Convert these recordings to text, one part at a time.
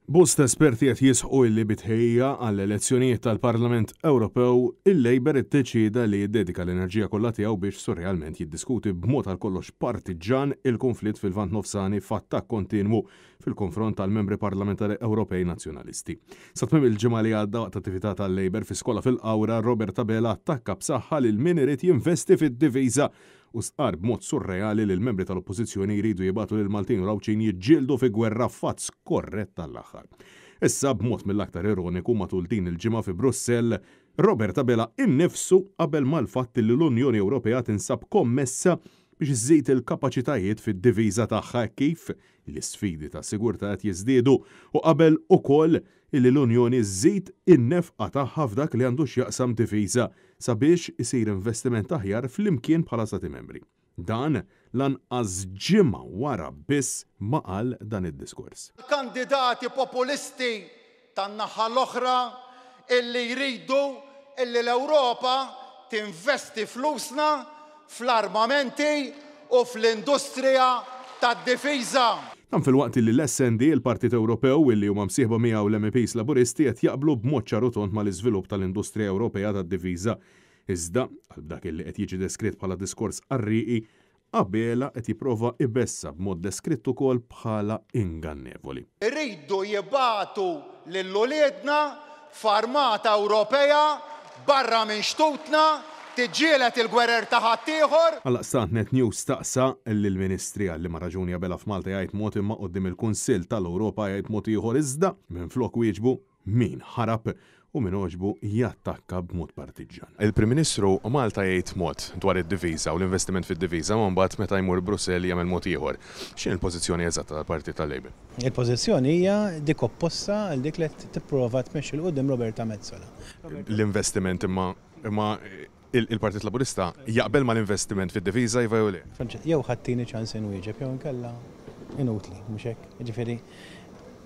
Bosta esperti qed jisħu li bitħejja għall-elezzjonijiet tal-Parlament Ewropew, il-Labor iddeċieda li jiddedika l-enerġija kollha tiegħu biex surrealment jiddiskuti b'mod għal kollox partiġan il-konflitt fil-Lvant Nofsani f'attakk kontinwu fil-konfront tal-membri parlamentari Ewropej nazzjonalisti. Sa tmiem il-ġimgħa li għadda waqt attività tal-Labor fi skola fil-Awra, Robert Tabela attakka b'saħħa lil min irid jinvesti fid-diviża u sqar b'mod surreali li l-membri tal-oppożizzjoni jridu jibatu lil Maltin u Lawċin jiġġieldu fi gwerra fazz korrett tal-aħħar. Issa b'mod mill-aktar ironiku matul din il-ġimgħa fi Brussell, Robert Tabela innifsu qabel mal-fatt li l-Unjoni Ewropea tinsab kommessa biex iżżid il-kapaċitajiet fid-diviża tagħha kif l-isfidi ta' sigurtà qed jiżdiedu u qabel ukoll illi l-Unjoni żżid in-nefqa tagħha f'dak li għandu x'jaqsam diviża sabiex isir investiment aħjar fl-imkien bħala stati membri. Dan lanqas ġimgħa wara biss ma qal dan id-diskors. Kandidati populisti tan-naħa l-oħra illi jridu illi l-Ewropa tinvesti flusna fl-armamenti u fl-industrija tad-difiża. Dan fil-waqt li l-SND, il-Partit Ewropew illi huma msieħba miegħu l-MPs Laburisti qed jaqblu b'mod ċarutont mal-iżvilupp tal-Industrija Ewropea tad-difiża. Iżda għal dak illi qed jiġi deskritt bħala diskors qarrieqi, Tabela qed jipprova ibessa b'mod deskritt ukoll bħala ingannevoli. Irridu jibgħatu lil-uliedna f'armata Ewropea barra minn xtutna tiġġielet il-gwerer ta' ħaddieħor. Għal-qstant Net News staqsa lill-Ministri għalli ma raġuni qabel f'Malta jgħid mod imma quddiem il-Kunsill tal-Ewropa jgħid mod ieħor iżda minflok wieġbu min ħarab u min oġbu jattakka b'mod partiġan. Il-Prim Ministru Malta jgħid mod dwar id-diviża u l-investiment fid-diviża ma mbagħad meta jmur Brussell jagħmel mod ieħor. X'in il-pożizzjoni eżatta tal-Partit tal-Labor? Il-pożizzjoni hija dik opposta għal dik li tipprova tmexxi l qudiem Roberta Metsola. L-investiment imma il-Partit Laburista jaqbel ma l-investiment fid-diviża jew le? Jew ħaddini ċans inwieġeb jew inkella inutli mhux hekk. Jiġifieri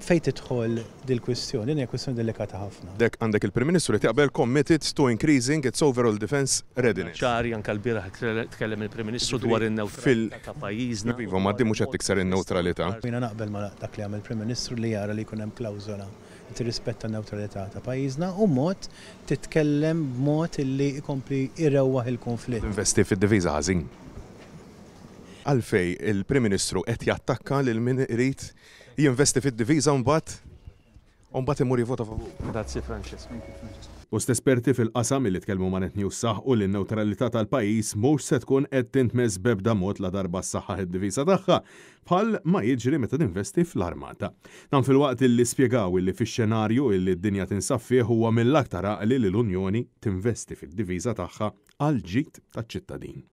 fejn tidħol dil-kwistjoni, hija kwistjoni delikata ħafna. Dek għandek il-Prim Ministru li taqbel committed to increasing its overall defense readiness. ċari anke l-bieraħ tkellem il-Prim Ministru dwar in-newtralità ta' pajjiżna. Iva, ma mhux qed tikser in-newtralità. Jiena naqbel ma dak li għamel il-Prim Ministru li jara li jkun hemm klawżola tirrispetta n-newtralità ta' pajjiżna u mod titkellem b'mod illi jkompli irewwaħ il-konflitt. Investi fid-diviża ħażin. Għalfej il-Prim Ministru qed jattakka lil min irid jinvesti fid-diviża mbagħad imur jivvota favur. Grazzi Francesco. Bost esperti fil-qasam illi tkellmu ma' Net News saħħu li n-newtralità tal-pajjiż mhux se tkun qed tintmess b'ebda mod la darba s-saħħa id-diviża tagħha bħal ma jiġri meta tinvesti fl-armata. Dan fil-waqt illi spjegaw illi fix-xenarju illi d-dinja tinsab fih huwa mill-aktar għaqli li l-Unjoni tinvesti fid-diviża tagħha għal ġid taċ-ċittadin.